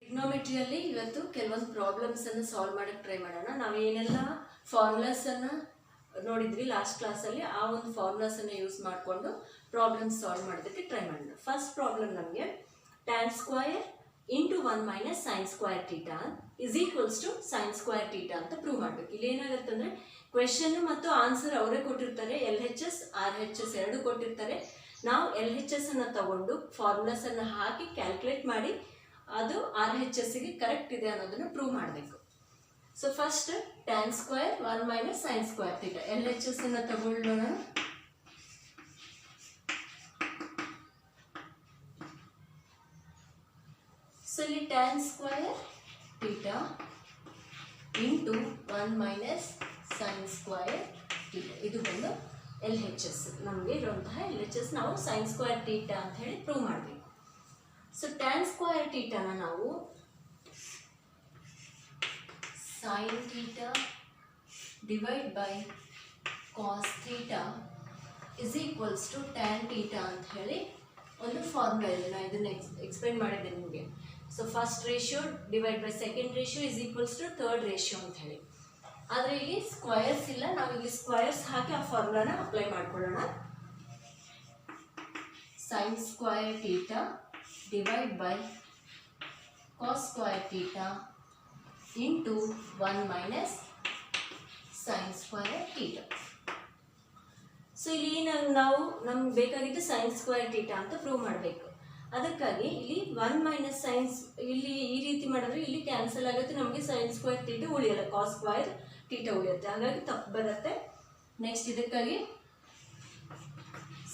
ಟ್ರಿಗ್ನೋಮೆಟ್ರಿಯಲ್ಲಿ ಇವತ್ತು ಕೆಲವೊಂದು ಪ್ರಾಬ್ಲಮ್ಸ್ ಅನ್ನು ಸಾಲ್ವ್ ಮಾಡಕ್ಕೆ ಟ್ರೈ ಮಾಡೋಣ. ನಾವು ಏನೆಲ್ಲ ಫಾರ್ಮುಲಾಸ್ ಅನ್ನು ನೋಡಿದ್ವಿ ಲಾಸ್ಟ್ ಕ್ಲಾಸಲ್ಲಿ, ಆ ಒಂದು ಫಾರ್ಮುಲಾಸ್ ಅನ್ನು ಯೂಸ್ ಮಾಡಿಕೊಂಡು ಪ್ರಾಬ್ಲಮ್ಸ್ ಸಾಲ್ವ್ ಮಾಡೋದಕ್ಕೆ ಟ್ರೈ ಮಾಡೋಣ. ಫಸ್ಟ್ ಪ್ರಾಬ್ಲಮ್ ನಮಗೆ tan square into 1 minus sine square theta is equals to sine square theta ಅಂತ ಪ್ರೂವ್ ಮಾಡಬೇಕು. ಇಲ್ಲಿ ಏನಾಗುತ್ತೆ ಅಂದರೆ ಕ್ವೆಶನ್ ಮತ್ತು ಆನ್ಸರ್ ಅವರೇ ಕೊಟ್ಟಿರ್ತಾರೆ, LHS RHS ಎರಡೂ ಕೊಟ್ಟಿರ್ತಾರೆ. ನಾವು LHS ಅನ್ನು ತಗೊಂಡು ಫಾರ್ಮುಲಾಸ್ ಅನ್ನು ಹಾಕಿ ಕ್ಯಾಲ್ಕುಲೇಟ್ ಮಾಡಿ ಅದು RHSಗೆ ಕರೆಕ್ಟ್ ಇದೆ ಅನ್ನೋದನ್ನು ಪ್ರೂವ್ ಮಾಡಬೇಕು. So first tan square 1 minus sine square theta LHS ಅನ್ನು ತಗೊಳ್ಳೋಣ. ಸೊ ಇಲ್ಲಿ tan square theta into 1 minus sine square theta ಇದು ಬಂದು LHS ನಮಗೆ ಇರುವಂತಹ LHS ನಾವು ಸೈನ್ ಸ್ಕ್ವಯರ್ ಥೀಟಾ ಅಂತ ಹೇಳಿ ಪ್ರೂವ್ ಮಾಡಬೇಕು. ಸೊ tan ಸ್ಕ್ವಯರ್ ಥೀಟಾನ ನಾವು sine theta divide by cos theta is equals to tan theta ಅಂತ ಹೇಳಿ ಒಂದು ಫಾರ್ಮುಲಾ ಇದೆ. ನಾನು ಇದನ್ನು ಎಕ್ಸ್ಪ್ಲೇನ್ ಮಾಡಿದ್ದೆ ನಿಮಗೆ. So first ratio divide by second ratio is equals to third ratio ಅಂತ ಹೇಳಿ. ಆದರೆ ಇಲ್ಲಿ ಸ್ಕ್ವಯರ್ಸ್ ಇಲ್ಲ, ನಾವು ಇಲ್ಲಿ ಸ್ಕ್ವಯರ್ಸ್ ಹಾಕಿ ಆ ಫಾರ್ಮುಲಾನ ಅಪ್ಲೈ ಮಾಡ್ಕೊಳ್ಳೋಣ. Sine square theta divide by cos square theta into 1 minus sine square theta. So ಇಲ್ಲಿ ನಾವು ನಮ್ಗೆ ಬೇಕಾಗಿದ್ದು ಸೈನ್ ಸ್ಕ್ವಯರ್ ಥೀಟಾ ಅಂತ ಪ್ರೂವ್ ಮಾಡಬೇಕು. ಅದಕ್ಕಾಗಿ ಇಲ್ಲಿ 1 ಮೈನಸ್ ಸೈನ್ಸ್ ಇಲ್ಲಿ ಈ ರೀತಿ ಮಾಡಿದ್ರೆ ಇಲ್ಲಿ ಕ್ಯಾನ್ಸಲ್ ಆಗುತ್ತೆ, ನಮಗೆ ಸೈನ್ ಸ್ಕ್ವಯರ್ ಥೀಟಾ ಉಳಿಯಲ್ಲ, ಕಾಸ್ ಸ್ಕ್ವಯರ್ ಥೀಟಾ ಉಳಿಯುತ್ತೆ, ಹಾಗಾಗಿ ತಪ್ಪು ಬರುತ್ತೆ. ನೆಕ್ಸ್ಟ್ ಇದಕ್ಕಾಗಿ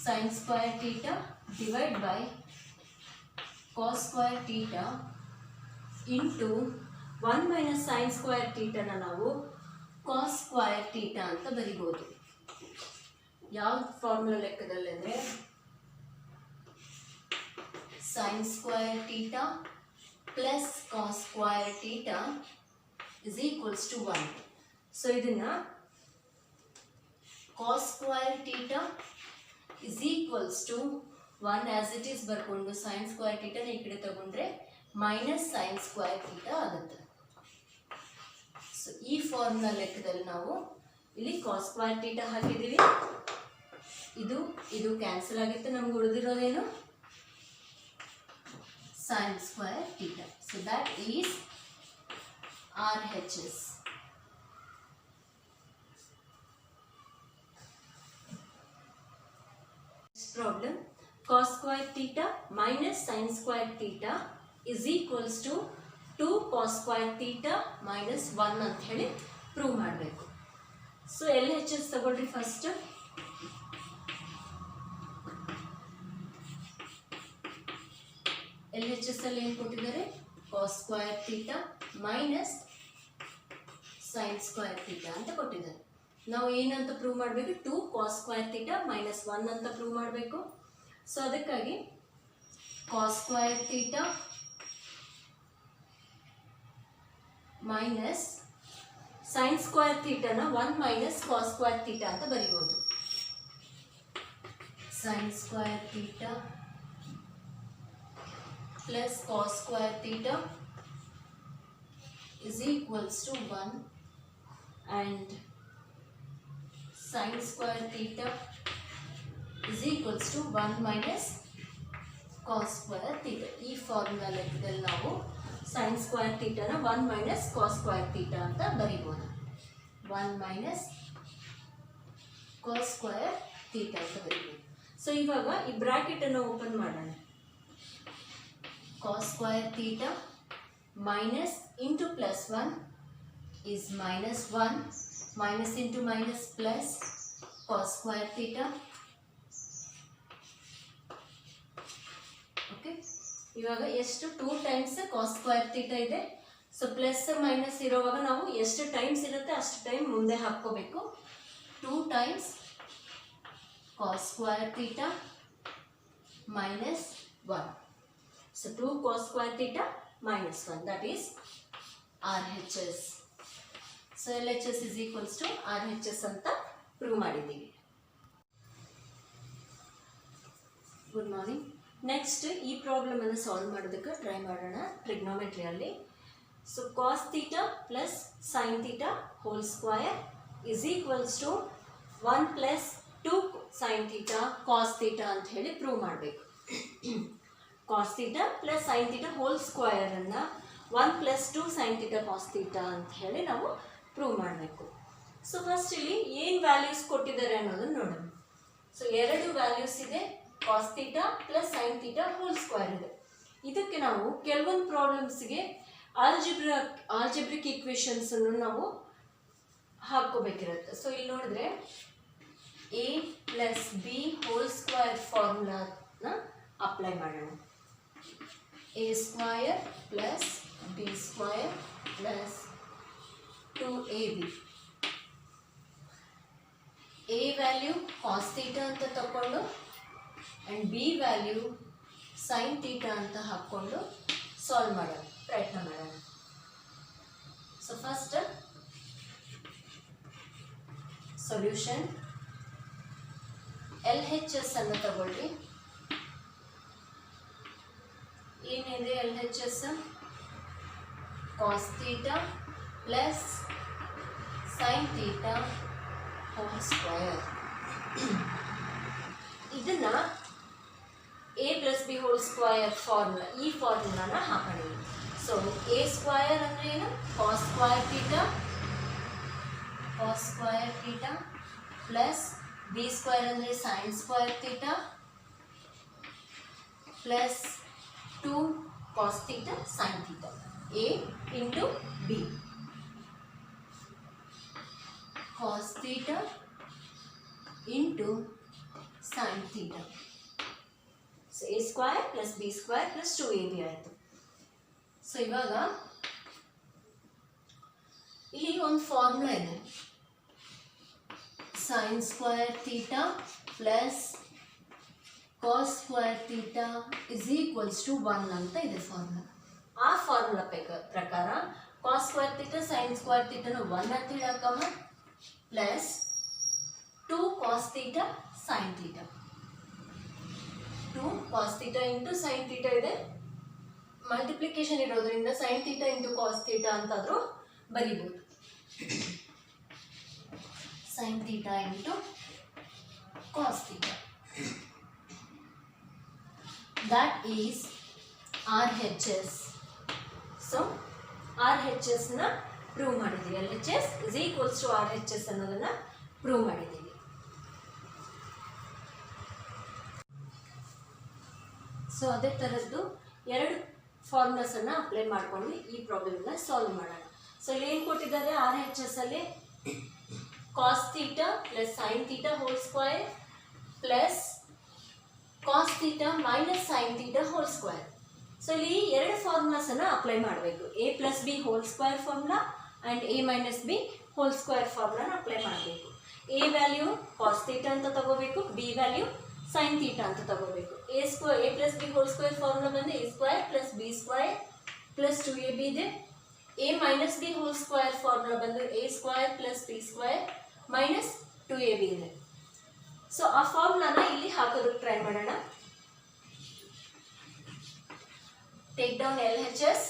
sine square theta divide by cos square theta into 1 minus sine square ಥೀಟಾನ ನಾವು ಕಾಸ್ ಸ್ಕ್ವಯರ್ ಥೀಟಾ ಅಂತ ಬರಿಬೋದು. ಯಾವ ಫಾರ್ಮುಲಾ ಲೆಕ್ಕದಲ್ಲಿ ಅಂದರೆ sine square theta plus cos square theta is equals to 1. So ಇದನ್ನು cos square theta is equals to 1 as it is ಬರ್ಕೊಂಡು sine square ಥೀಟಾನ ಈ ಕಡೆ ತಗೊಂಡ್ರೆ ಮೈನಸ್ ಸೈನ್ ಸ್ಕ್ವಯರ್ ಥೀಟಾ ಆಗುತ್ತೆ. ಸೊ ಈ ಫಾರ್ಮುಲಾ ಲೆಕ್ಕದಲ್ಲಿ ನಾವು ಇಲ್ಲಿ ಕಾಸ್ ಸ್ಕ್ವಯರ್ ಥೀಟಾ ಹಾಕಿದ್ದೀವಿ, ಇದು ಕ್ಯಾನ್ಸಲ್ ಆಗುತ್ತೆ, ನಮ್ಗೆ ಉಳಿದಿರೋದೇನು sine square theta. So that is RHS. Problem cos square theta minus sin square theta is equals to 2 cos square theta minus 1 ಅಂತ ಹೇಳಿ ಪ್ರೂವ್ ಮಾಡಬೇಕು. ಸೊ LHS ತಗೊಳ್ರಿ ಫಸ್ಟ್. LHS ಅಲ್ಲಿ ಏನು ಕೊಟ್ಟಿದ್ದಾರೆ, cos square theta minus sine square theta ಅಂತ ಕೊಟ್ಟಿದ್ದಾರೆ. ನಾವು ಏನಂತ ಪ್ರೂವ್ ಮಾಡಬೇಕು, 2 ಕಾಸ್ ಸ್ಕ್ವಯರ್ ಥೀಟಾ ಮೈನಸ್ 1 ಅಂತ ಪ್ರೂವ್ ಮಾಡಬೇಕು. ಸೊ ಅದಕ್ಕಾಗಿ cos square theta minus sine square ಥೀಟಾನ 1 ಮೈನಸ್ ಕಾಸ್ ಸ್ಕ್ವಯರ್ ಥೀಟಾ ಅಂತ ಬರೀಬೋದು. Sine square theta plus cos square theta is equals to 1 and sin square theta is equals to 1 minus cos square theta. ಈ formula ಲೆಕ್ಕದಲ್ಲಿ ನಾವು sin square theta ನ 1 minus cos square theta ಅಂತ ಬರೀಬೋದು. 1 minus cos square theta ಅಂತ ಬರೀಬೋದು. So ಇವಾಗ ಈ bracket ಅನ್ನು open ಮಾಡೋಣ. cos square theta minus into plus 1 is minus 1, minus into minus plus cos square theta. Okay, ಇವಾಗ ಎಷ್ಟು 2 ಟೈಮ್ಸ್ cos square theta ಇದೆ. So plus minus ಇರೋವಾಗ ನಾವು ಎಷ್ಟು ಟೈಮ್ಸ್ ಇರುತ್ತೆ ಅಷ್ಟು ಟೈಮ್ ಮುಂದೆ ಹಾಕ್ಕೋಬೇಕು. 2 times cos square theta minus 1. So 2 cos square theta minus 1, that is RHS. So LHS is equals to RHS ಅಂತ ಪ್ರೂವ್ ಮಾಡಿದ್ದೀವಿ. Good morning. ನೆಕ್ಸ್ಟ್ ಈ ಪ್ರಾಬ್ಲಮನ್ನು ಸಾಲ್ವ್ ಮಾಡೋದಕ್ಕೆ ಟ್ರೈ ಮಾಡೋಣ ಟ್ರಿಗ್ನೋಮೆಟ್ರಿಯಲ್ಲಿ. So cos theta plus sine theta whole square is equals to 1 plus 2 sine theta cos theta ಅಂತ ಹೇಳಿ prove ಮಾಡಬೇಕು. Cos theta plus sine theta whole ಸ್ಕ್ವಯರನ್ನು 1 plus 2 sine theta cos theta ಅಂತ ಹೇಳಿ ನಾವು ಪ್ರೂವ್ ಮಾಡಬೇಕು. ಸೊ ಫಸ್ಟ್ ಇಲ್ಲಿ ಏನು ವ್ಯಾಲ್ಯೂಸ್ ಕೊಟ್ಟಿದ್ದಾರೆ ಅನ್ನೋದನ್ನು ನೋಡೋಣ. ಸೊ 2 ವ್ಯಾಲ್ಯೂಸ್ ಇದೆ, cos theta plus sine theta whole square ಇದೆ. ಇದಕ್ಕೆ ನಾವು ಕೆಲವೊಂದು ಪ್ರಾಬ್ಲಮ್ಸ್ಗೆ ಆಲ್ಜಿಬ್ರಿಕ್ ಈಕ್ವೇಷನ್ಸನ್ನು ನಾವು ಹಾಕ್ಕೋಬೇಕಿರುತ್ತೆ. ಸೊ ಇಲ್ಲಿ ನೋಡಿದ್ರೆ a plus b whole square ಫಾರ್ಮುಲಾನ ಅಪ್ಲೈ ಮಾಡೋಣ. a square plus b square plus 2ab. a value cos theta ಅಂತ ತಗೊಂಡು and b value sine theta ಅಂತ ಹಾಕ್ಕೊಂಡು ಸಾಲ್ವ್ ಮಾಡೋಣ, ಪ್ರಯತ್ನ ಮಾಡೋಣ. ಸೊ ಫಸ್ಟ್ ಸೊಲ್ಯೂಷನ್ LHS ಅನ್ನು ತಗೊಳ್ಳಿ. ಏನಿದೆ LHS? Cos theta plus sine theta whole square. ಇದನ್ನ a plus b whole square formula, ಈ ಫಾರ್ಮುಲಾನ ಹಾಕೋಣ. ಸೊ a ಸ್ಕ್ವಯರ್ ಅಂದರೆ ಏನು? Cos square theta plus b square ಅಂದರೆ sine square theta plus 2 cos theta sine theta. a into b cos theta into sine theta. So a square plus b square plus 2ab ಆಯಿತು. So ಇವಾಗ ಇಲ್ಲಿ ಒಂದು formula ಇದೆ, sine square theta plus cos square theta is equals to 1 ಅಂತ ಇದೆ formula. ಆ formula ಪ್ರಕಾರ cos square theta sine square ಥೀಟಾನ 1 ಅಂತ ಹೇಳಿ ಹಾಕಮ್ಮ, plus 2 cos theta sine theta. 2 cos theta into sine theta ಇದೆ, ಮಲ್ಟಿಪ್ಲಿಕೇಶನ್ ಇರೋದ್ರಿಂದ sine theta into cos theta ಅಂತಾದರೂ ಬರೀಬೋದು. Sine theta into cos theta, that is RHS. So RHSನ ಪ್ರೂವ್ ಮಾಡಿದ್ದೀವಿ. LHS is equals to RHS ಅನ್ನೋದನ್ನು prove ಮಾಡಿದ್ದೀವಿ. So ಅದೇ ಥರದ್ದು 2 ಫಾರ್ಮುಲಾಸನ್ನು ಅಪ್ಲೈ ಮಾಡಿಕೊಂಡು ಈ ಪ್ರಾಬ್ಲಮ್ನ ಸಾಲ್ವ್ ಮಾಡೋಣ. ಸೊ ಇಲ್ಲಿ ಏನು ಕೊಟ್ಟಿದ್ದಾರೆ? RHS ಅಲ್ಲಿ cos theta plus sine theta whole square plus cos theta minus sine theta whole square. So ಇಲ್ಲಿ 2 ಫಾರ್ಮುಲಾಸನ್ನು ಅಪ್ಲೈ ಮಾಡಬೇಕು. a plus b whole square formula and a minus b whole square ಫಾರ್ಮುಲಾನ apply ಮಾಡಬೇಕು. a value cos theta ಅಂತ ತಗೋಬೇಕು, b value sine theta ಅಂತ ತಗೋಬೇಕು. a plus b whole square formula ಬಂದು a square plus b square plus 2ab ಇದೆ. a minus b whole square formula ಬಂದು a square plus b square minus 2ab ಇದೆ. So ಆ ಫಾರ್ಮುಲಾನ ಇಲ್ಲಿ ಹಾಕೋದಕ್ಕೆ ಟ್ರೈ ಮಾಡೋಣ. Take down LHS.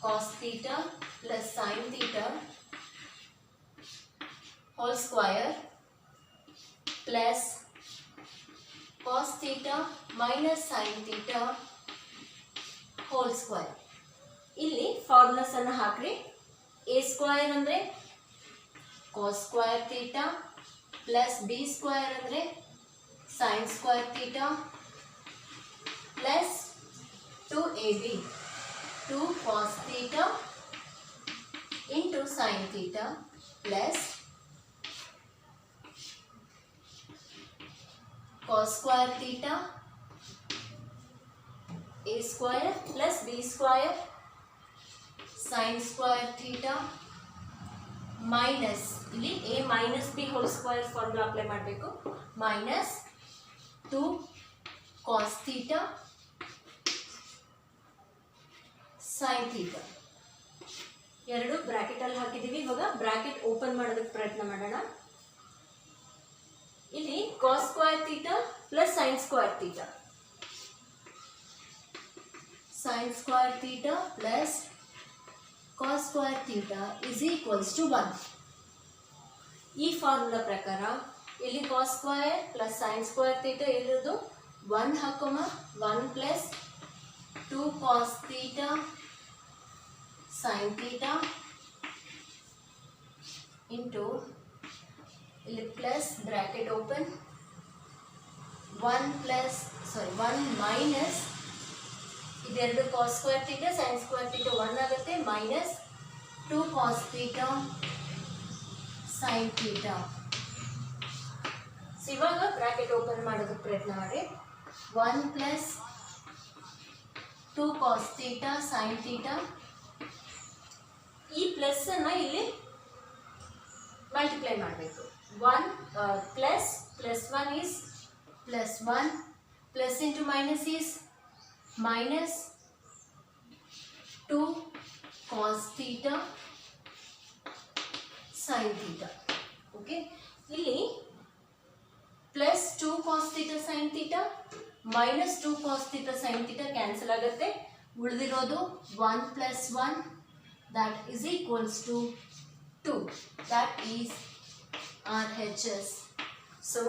Cos theta plus sine theta whole square plus cos theta minus sine theta whole square. ಇಲ್ಲಿ ಫಾರ್ಮುಲಾಸನ್ನು ಹಾಕ್ರಿ. a ಸ್ಕ್ವಯರ್ ಅಂದರೆ cos square theta plus b square ಅಂದರೆ sine square theta plus 2ab 2 cos theta into sine theta plus cos square theta a square plus b square sign square theta minus, ಇಲ್ಲಿ a minus b whole square formula apply ಮಾಡಬೇಕು, minus 2 cos theta sine theta. 2 ಬ್ರಾಕೆಟಲ್ಲಿ ಹಾಕಿದ್ದೀವಿ. ಇವಾಗ bracket open ಮಾಡೋದಕ್ಕೆ ಪ್ರಯತ್ನ ಮಾಡೋಣ. ಇಲ್ಲಿ cos square theta plus sine square theta, sin square theta plus cos square theta is equals to 1. ಈ formula ಪ್ರಕಾರ ಇಲ್ಲಿ cos square plus sin square theta ಇರೋದು 1 ಹಾಕೋಮ 1 plus 2 cos theta sin theta into ಇಲ್ಲಿ plus bracket open 1 minus ಇದೆರಡು cos square theta sin square theta 1 ಆಗುತ್ತೆ minus 2 cos theta sin theta. ಇವಾಗ bracket open ಮಾಡೋದಕ್ಕೆ ಪ್ರಯತ್ನ ಮಾಡಿ 1 plus 2 cos theta sin theta, ಈ plus ಅನ್ನ ಇಲ್ಲಿ ಮಲ್ಟಿಪ್ಲೈ ಮಾಡಬೇಕು. 1 plus 1 is plus 1 plus into minus is minus 2 cos theta sin theta. Okay, ಇಲ್ಲಿ plus 2 cos theta sin theta minus 2 cos theta sin theta cancel ಆಗುತ್ತೆ. ಉಳಿದಿರೋದು 1 plus 1 that is equals to 2. that is RHS. so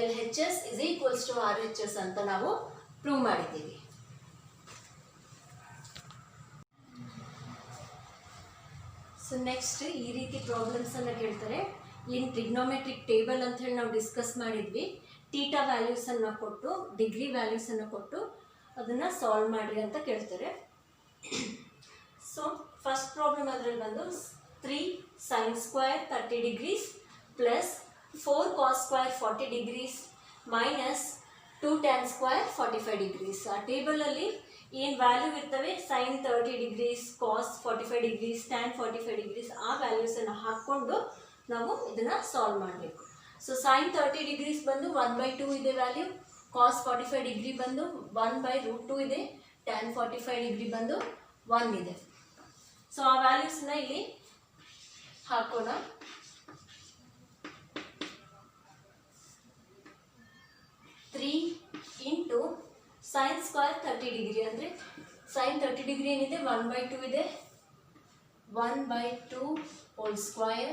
LHS is equals to RHS ಅಂತ ನಾವು prove ಮಾಡಿದ್ದೀವಿ. So next ಈ ರೀತಿ ಪ್ರಾಬ್ಲಮ್ಸನ್ನು ಕೇಳ್ತಾರೆ. ಇನ್ trigonometric table ಅಂತ ಹೇಳಿ ನಾವು ಡಿಸ್ಕಸ್ ಮಾಡಿದ್ವಿ. ಟೀಟಾ ವ್ಯಾಲ್ಯೂಸನ್ನು ಕೊಟ್ಟು ಡಿಗ್ರಿ ವ್ಯಾಲ್ಯೂಸನ್ನು ಕೊಟ್ಟು ಅದನ್ನು ಸಾಲ್ವ್ ಮಾಡಿರಿ ಅಂತ ಕೇಳ್ತಾರೆ. ಸೊ ಫಸ್ಟ್ ಪ್ರಾಬ್ಲಮ್ ಅದರಲ್ಲಿ ಬಂದು 3 sin square 30 degrees plus 4 cos square 40 degrees minus 2 tan square 45 degrees. ಆ ಟೇಬಲಲ್ಲಿ ಏನು ವ್ಯಾಲ್ಯೂ ಇರ್ತವೆ ಸೈನ್ 30 degrees, ಕಾಸ್ 45 degrees, tan 45 degrees ಆ ವ್ಯಾಲ್ಯೂಸನ್ನು ಹಾಕ್ಕೊಂಡು ನಾವು ಇದನ್ನು ಸಾಲ್ವ್ ಮಾಡಬೇಕು. ಸೊ ಸೈನ್ 30 degrees ಬಂದು 1/2 ಇದೆ ವ್ಯಾಲ್ಯೂ, ಕಾಸ್ 45 degree ಬಂದು 1/√2 ಇದೆ, tan 45 degree ಬಂದು 1 ಇದೆ. ಸೊ ಆ ವ್ಯಾಲ್ಯೂಸ್ನ ಇಲ್ಲಿ ಹಾಕೋಣ. ಇಂಟು ಸೈನ್ ಸ್ಕ್ವೇರ್ 30 ಡಿಗ್ರಿ ಅಂದರೆ ಸೈನ್ 30 ಡಿಗ್ರಿ ಏನಿದೆ 1/2 ಇದೆ, 1/2 whole square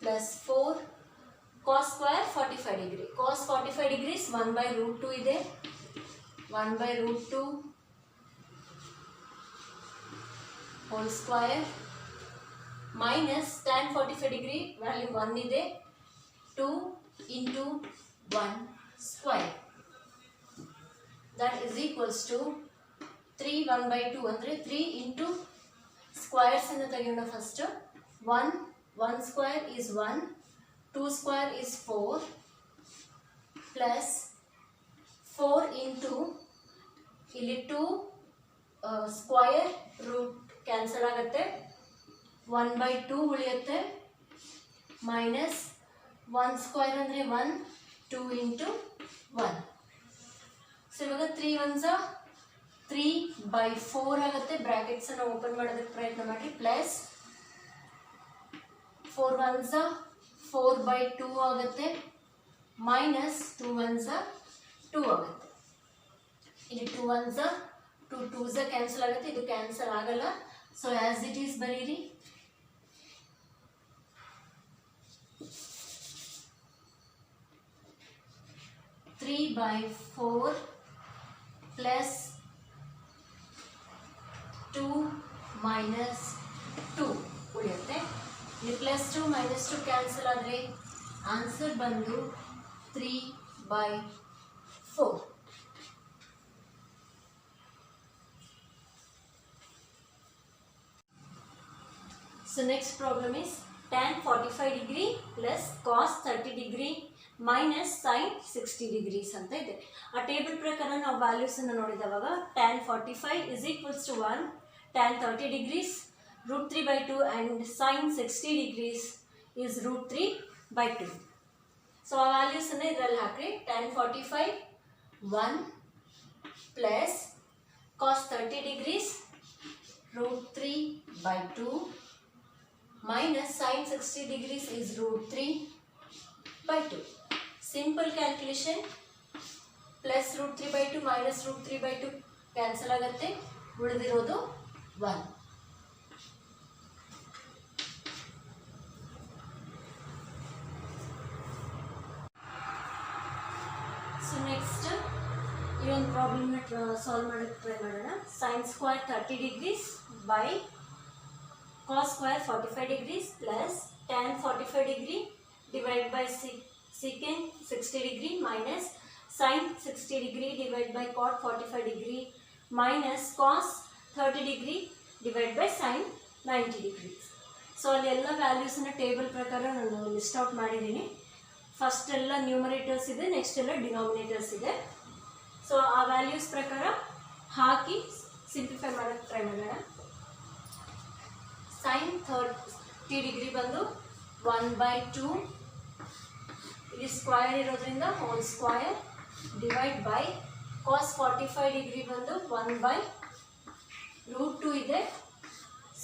plus 4 cos square 45 degree, cos 45 degrees 1/√2 ಇದೆ, 1/√2 whole square minus tan 45 degree value 1 ಇದೆ, 2 into 1 square that is equals to 3 1/2 ಅಂದರೆ 3 ಇಂಟು ಸ್ಕ್ವಯರ್ಸ್ ಅನ್ನು ತೆಗೆಯೋಣ. First 1 square is 1, 2 square is 4 plus 4 into ಇಲ್ಲಿ 2 square root cancel ಆಗುತ್ತೆ, 1/2 ಉಳಿಯುತ್ತೆ, minus 1 square ಅಂದರೆ 1, 2 into 1. So ಇವಾಗ 3 1s 3/4 ಆಗುತ್ತೆ. ಬ್ರ್ಯಾಕೆಟ್ಸನ್ನು ಓಪನ್ ಮಾಡೋದಕ್ಕೆ ಪ್ರಯತ್ನ ಮಾಡಿ. ಪ್ಲಸ್ 4 1s 4/2 ಆಗುತ್ತೆ, ಮೈನಸ್ 2 1s 2 ಆಗುತ್ತೆ. ಇಲ್ಲಿ 2 1s 2 2s ಕ್ಯಾನ್ಸಲ್ ಆಗುತ್ತೆ, ಇದು ಕ್ಯಾನ್ಸಲ್ ಆಗಲ್ಲ. ಸೊ ಆ್ಯಸ್ ಇಟ್ ಈಸ್ ಬರೀರಿ. (3/4) ಪ್ಲಸ್ 2 ಮೈನಸ್ 2 ಉಳಿಯುತ್ತೆ. ಇಲ್ಲಿ ಪ್ಲಸ್ 2 ಮೈನಸ್ 2 ಕ್ಯಾನ್ಸಲ್ ಆದರೆ ಆನ್ಸರ್ ಬಂದು 3/4. So next problem is tan 45 degree plus cos 30 degree minus sin 60 degrees ಅಂತ ಇದೆ. ಆ ಟೇಬಲ್ ಪ್ರಕಾರ ನಾವು ವ್ಯಾಲ್ಯೂಸನ್ನು ನೋಡಿದವಾಗ tan 45 is equals to 1, tan 30 degrees √3/2 and sin 60 degrees is √3/2. So ಆ ವ್ಯಾಲ್ಯೂಸನ್ನು ಇದರಲ್ಲಿ ಹಾಕಿ. tan 45 1 plus cos 30 degrees √3/2 minus sin 60 degrees is √3/2. Simple calculation, plus root 3/2 minus root 3/2 cancel ಆಗುತ್ತೆ, ಉಳಿದಿರೋದು 1. So next ಈ ಒಂದು ಪ್ರಾಬ್ಲಮ್ನ ಸಾಲ್ವ್ ಮಾಡೋಕ್ಕೆ ಟ್ರೈ ಮಾಡೋಣ. Sine square 30 degrees by cos square 45 degrees plus tan 45 degree divided by secant 60 degree minus sin 60 degree divided by cot 45 degree minus cos 30 degree divided by sin 90 degrees. So ಅಲ್ಲಿ ಎಲ್ಲ ವ್ಯಾಲ್ಯೂಸನ್ನ table ಪ್ರಕಾರ ನಾನು list out ಮಾಡಿದ್ದೀನಿ. First ಎಲ್ಲ numerators ಇದೆ, next ಎಲ್ಲ denominators ಇದೆ. So ಆ ವ್ಯಾಲ್ಯೂಸ್ ಪ್ರಕಾರ ಹಾಕಿ ಸಿಂಪ್ಲಿಫೈ ಮಾಡೋಕ್ಕೆ ಟ್ರೈ ಮಾಡೋಣ. sin 30 ಡಿಗ್ರಿ ಬಂದು 1/2, ಇಲ್ಲಿ ಸ್ಕ್ವಯರ್ ಇರೋದ್ರಿಂದ whole square divide by cos 45 degree ಬಂದು 1/√2 ಇದೆ,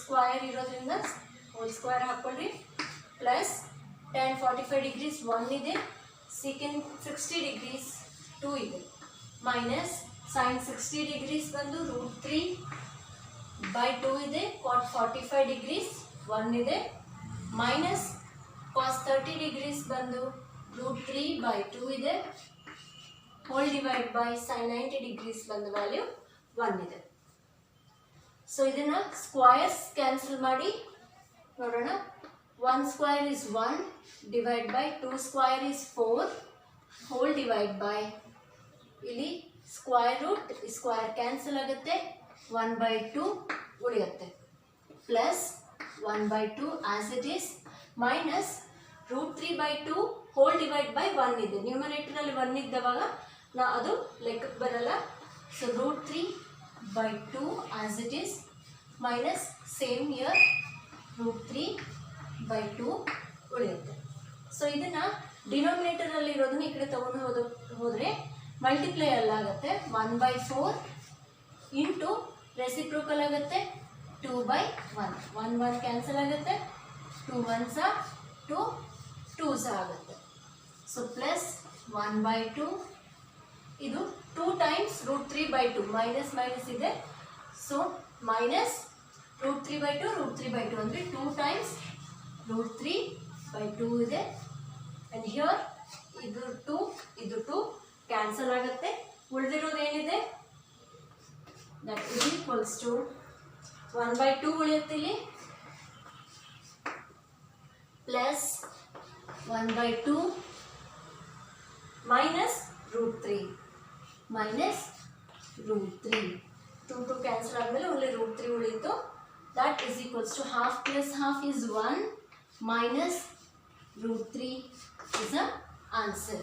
ಸ್ಕ್ವಯರ್ ಇರೋದ್ರಿಂದ ಹೋಲ್ ಸ್ಕ್ವಯರ್ ಹಾಕ್ಕೊಳ್ಳಿ, ಪ್ಲಸ್ tan 45 ಡಿಗ್ರೀಸ್ 1 ಇದೆ, secant 60 ಡಿಗ್ರೀಸ್ 2 ಇದೆ, ಮೈನಸ್ sin 60 ಡಿಗ್ರೀಸ್ ಬಂದು √3/2 ಇದೆ, cot 45 ಡಿಗ್ರೀಸ್ 1 ಇದೆ, ಮೈನಸ್ cos 30 ಡಿಗ್ರೀಸ್ ಬಂದು √3/2 ಇದೆ, hole divide by sin 90 degrees ಬಂದು ವ್ಯಾಲ್ಯೂ 1 ಇದೆ. ಸೊ ಇದನ್ನ ಸ್ಕ್ವಯರ್ಸ್ ಕ್ಯಾನ್ಸಲ್ ಮಾಡಿ ನೋಡೋಣ. 1 square is 1 divide by 2 square is 4 hole divide by, ಇಲ್ಲಿ ಸ್ಕ್ವಯರ್ ರೂಟ್ ಸ್ಕ್ವಯರ್ ಕ್ಯಾನ್ಸಲ್ ಆಗುತ್ತೆ, 1/2 ಉಳಿಯುತ್ತೆ, plus 1/2 as it is, minus √3/2 hole divide by 1 ಇದೆ. ನ್ಯೂಮರೇಟರಲ್ಲಿ 1 ಇದ್ದವಾಗ ಅದು ಲೆಕ್ಕಕ್ಕೆ ಬರಲ್ಲ. So √3/2 as it is, minus same year √3/2 ಉಳಿಯುತ್ತೆ. ಸೊ ಇದನ್ನು ಡಿನೋಮಿನೇಟರಲ್ಲಿ ಇರೋದನ್ನ ಈ ಕಡೆ ತೊಗೊಂಡು ಹೋದರೆ ಮಲ್ಟಿಪ್ಲೈ ಅಲ್ಲಾಗುತ್ತೆ, 1/4 ಇಂಟು ರೆಸಿಪ್ರೋಕಲ್ ಆಗುತ್ತೆ 2/1, 1 ಕ್ಯಾನ್ಸಲ್ ಆಗುತ್ತೆ, 2 1s 2 2s ಆಗುತ್ತೆ. ಸೊ ಪ್ಲಸ್ 1/2, ಇದು 2 ಟೈಮ್ಸ್ √3/2, ಮೈನಸ್ ಮೈನಸ್ ಇದೆ, ಸೊ ಮೈನಸ್ √3/2 ಅಂದರೆ 2 ಟೈಮ್ಸ್ √3/2 ಇದೆ, ಆ್ಯಂಡ್ ಹಿಯರ್ ಇದು 2 ಕ್ಯಾನ್ಸಲ್ ಆಗುತ್ತೆ, ಉಳಿದಿರೋದು ಏನಿದೆ ದಟ್ ಇಸ್ ಈಕ್ವಲ್ಸ್ ಟು 1/2 ಉಳಿಯುತ್ತೆ ಇಲ್ಲಿ, ಪ್ಲಸ್ 1/2 ಮೈನಸ್ √3 2 ಕ್ಯಾನ್ಸಲ್ ಆದಮೇಲೆ only √3 ಉಳಿಯಿತು. That is equals to half plus half is 1 minus √3 is the answer.